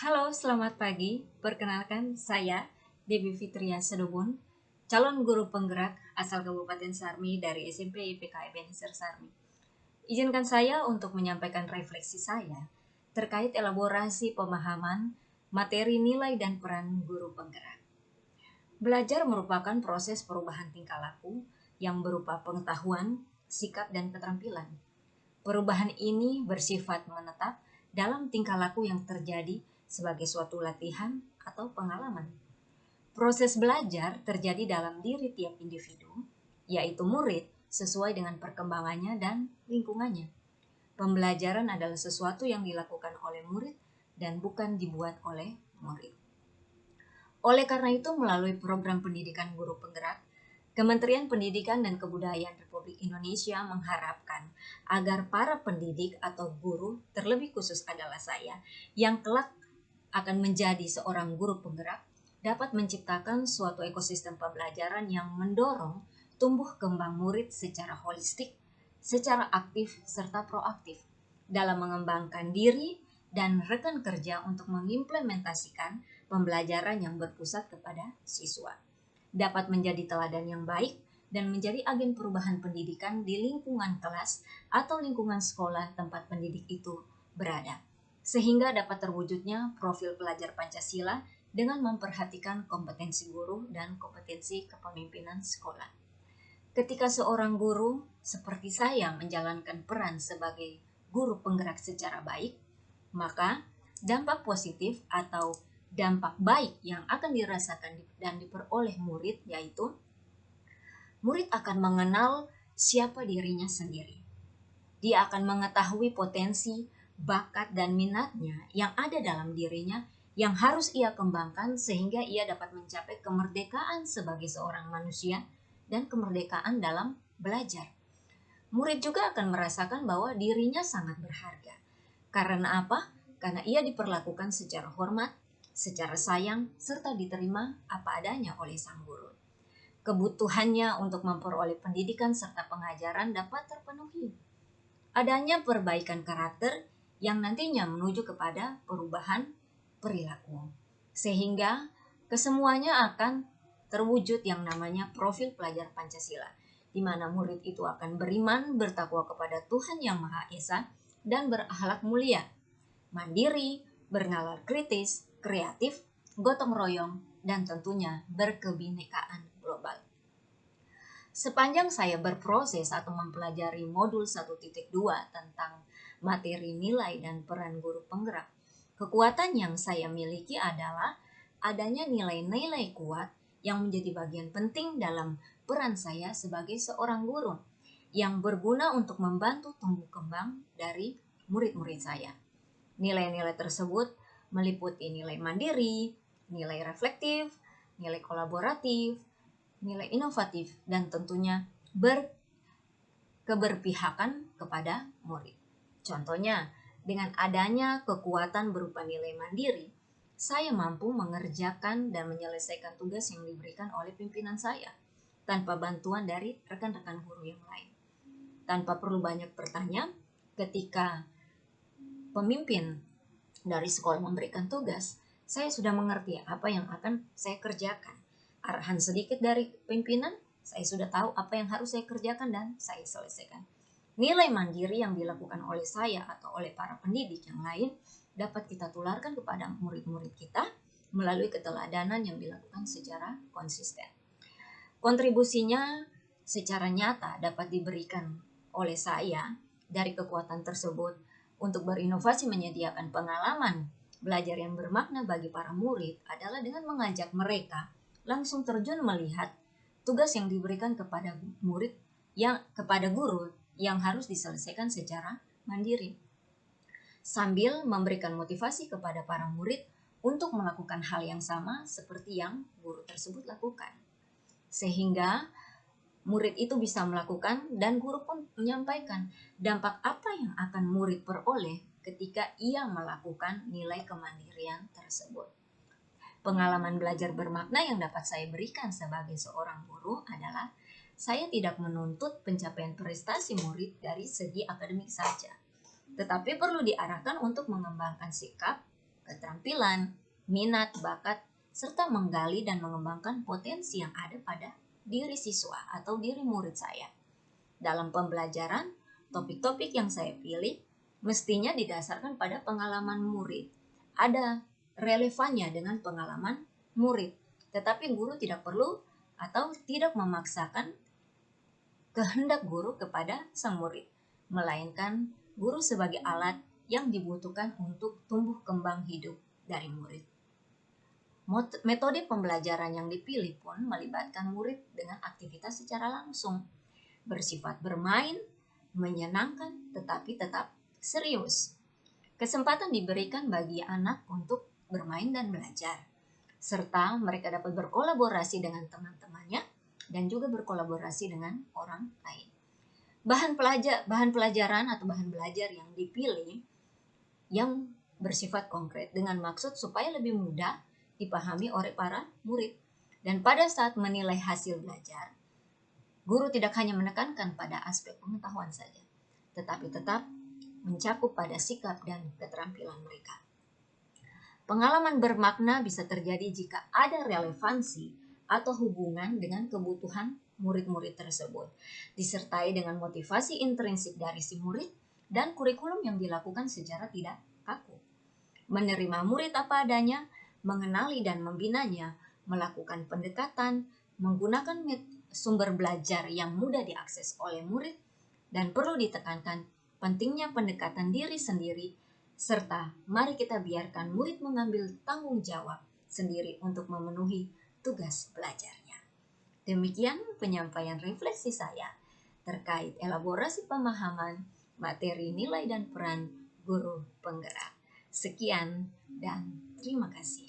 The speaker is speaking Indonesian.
Halo, selamat pagi. Perkenalkan, saya Debbie Fitria Sedobun, calon guru penggerak asal Kabupaten Sarmi dari SMP IPK Ebenezer Sarmi. Izinkan saya untuk menyampaikan refleksi saya terkait elaborasi pemahaman materi nilai dan peran guru penggerak. Belajar merupakan proses perubahan tingkah laku yang berupa pengetahuan, sikap, dan keterampilan. Perubahan ini bersifat menetap dalam tingkah laku yang terjadi sebagai suatu latihan atau pengalaman. Proses belajar terjadi dalam diri tiap individu, yaitu murid, sesuai dengan perkembangannya dan lingkungannya. Pembelajaran adalah sesuatu yang dilakukan oleh murid dan bukan dibuat oleh murid. Oleh karena itu, melalui program pendidikan guru penggerak, Kementerian Pendidikan dan Kebudayaan Republik Indonesia mengharapkan agar para pendidik atau guru, terlebih khusus adalah saya, yang kelak akan menjadi seorang guru penggerak, dapat menciptakan suatu ekosistem pembelajaran yang mendorong tumbuh kembang murid secara holistik, secara aktif, serta proaktif dalam mengembangkan diri dan rekan kerja untuk mengimplementasikan pembelajaran yang berpusat kepada siswa. Dapat menjadi teladan yang baik dan menjadi agen perubahan pendidikan di lingkungan kelas atau lingkungan sekolah tempat pendidik itu berada, sehingga dapat terwujudnya profil pelajar Pancasila dengan memperhatikan kompetensi guru dan kompetensi kepemimpinan sekolah. Ketika seorang guru seperti saya menjalankan peran sebagai guru penggerak secara baik, maka dampak positif atau dampak baik yang akan dirasakan dan diperoleh murid yaitu murid akan mengenal siapa dirinya sendiri. Dia akan mengetahui potensi, bakat, dan minatnya yang ada dalam dirinya yang harus ia kembangkan sehingga ia dapat mencapai kemerdekaan sebagai seorang manusia dan kemerdekaan dalam belajar. Murid juga akan merasakan bahwa dirinya sangat berharga. Karena apa? Karena ia diperlakukan secara hormat, secara sayang, serta diterima apa adanya oleh sang guru. Kebutuhannya untuk memperoleh pendidikan serta pengajaran dapat terpenuhi. Adanya perbaikan karakter yang nantinya menuju kepada perubahan perilaku. Sehingga kesemuanya akan terwujud yang namanya profil pelajar Pancasila, di mana murid itu akan beriman, bertakwa kepada Tuhan Yang Maha Esa, dan berakhlak mulia, mandiri, bernalar kritis, kreatif, gotong royong, dan tentunya berkebinekaan global. Sepanjang saya berproses atau mempelajari modul 1.2 tentang materi nilai dan peran guru penggerak, kekuatan yang saya miliki adalah adanya nilai-nilai kuat yang menjadi bagian penting dalam peran saya sebagai seorang guru yang berguna untuk membantu tumbuh kembang dari murid-murid saya. Nilai-nilai tersebut meliputi nilai mandiri, nilai reflektif, nilai kolaboratif, nilai inovatif, dan tentunya keberpihakan kepada murid. Contohnya, dengan adanya kekuatan berupa nilai mandiri, saya mampu mengerjakan dan menyelesaikan tugas yang diberikan oleh pimpinan saya tanpa bantuan dari rekan-rekan guru yang lain. Tanpa perlu banyak bertanya, ketika pemimpin dari sekolah memberikan tugas, saya sudah mengerti apa yang akan saya kerjakan. Arahan sedikit dari pimpinan, saya sudah tahu apa yang harus saya kerjakan dan saya selesaikan. Nilai mandiri yang dilakukan oleh saya atau oleh para pendidik yang lain dapat kita tularkan kepada murid-murid kita melalui keteladanan yang dilakukan secara konsisten. Kontribusinya secara nyata dapat diberikan oleh saya dari kekuatan tersebut untuk berinovasi menyediakan pengalaman belajar yang bermakna bagi para murid adalah dengan mengajak mereka langsung terjun melihat tugas yang diberikan kepada murid kepada guru yang harus diselesaikan secara mandiri, sambil memberikan motivasi kepada para murid untuk melakukan hal yang sama seperti yang guru tersebut lakukan, sehingga murid itu bisa melakukan dan guru pun menyampaikan dampak apa yang akan murid peroleh ketika ia melakukan nilai kemandirian tersebut. Pengalaman belajar bermakna yang dapat saya berikan sebagai seorang guru adalah saya tidak menuntut pencapaian prestasi murid dari segi akademik saja, tetapi perlu diarahkan untuk mengembangkan sikap, keterampilan, minat, bakat, serta menggali dan mengembangkan potensi yang ada pada diri siswa atau diri murid saya. Dalam pembelajaran, topik-topik yang saya pilih mestinya didasarkan pada pengalaman murid. Ada relevannya dengan pengalaman murid, tetapi guru tidak perlu atau tidak memaksakan kehendak guru kepada sang murid, melainkan guru sebagai alat yang dibutuhkan untuk tumbuh kembang hidup dari murid. Metode pembelajaran yang dipilih pun melibatkan murid dengan aktivitas secara langsung, bersifat bermain, menyenangkan, tetapi tetap serius. Kesempatan diberikan bagi anak untuk bermain dan belajar, serta mereka dapat berkolaborasi dengan teman-temannya dan juga berkolaborasi dengan orang lain. Bahan pelajaran atau bahan belajar yang dipilih yang bersifat konkret dengan maksud supaya lebih mudah dipahami oleh para murid. Dan pada saat menilai hasil belajar, guru tidak hanya menekankan pada aspek pengetahuan saja, tetapi tetap mencakup pada sikap dan keterampilan mereka. Pengalaman bermakna bisa terjadi jika ada relevansi atau hubungan dengan kebutuhan murid-murid tersebut, disertai dengan motivasi intrinsik dari si murid dan kurikulum yang dilakukan secara tidak kaku. Menerima murid apa adanya, mengenali dan membinanya, melakukan pendekatan, menggunakan sumber belajar yang mudah diakses oleh murid, dan perlu ditekankan pentingnya pendekatan diri sendiri, serta mari kita biarkan murid mengambil tanggung jawab sendiri untuk memenuhi tugas belajarnya. Demikian penyampaian refleksi saya terkait elaborasi pemahaman materi nilai dan peran guru penggerak. Sekian dan terima kasih.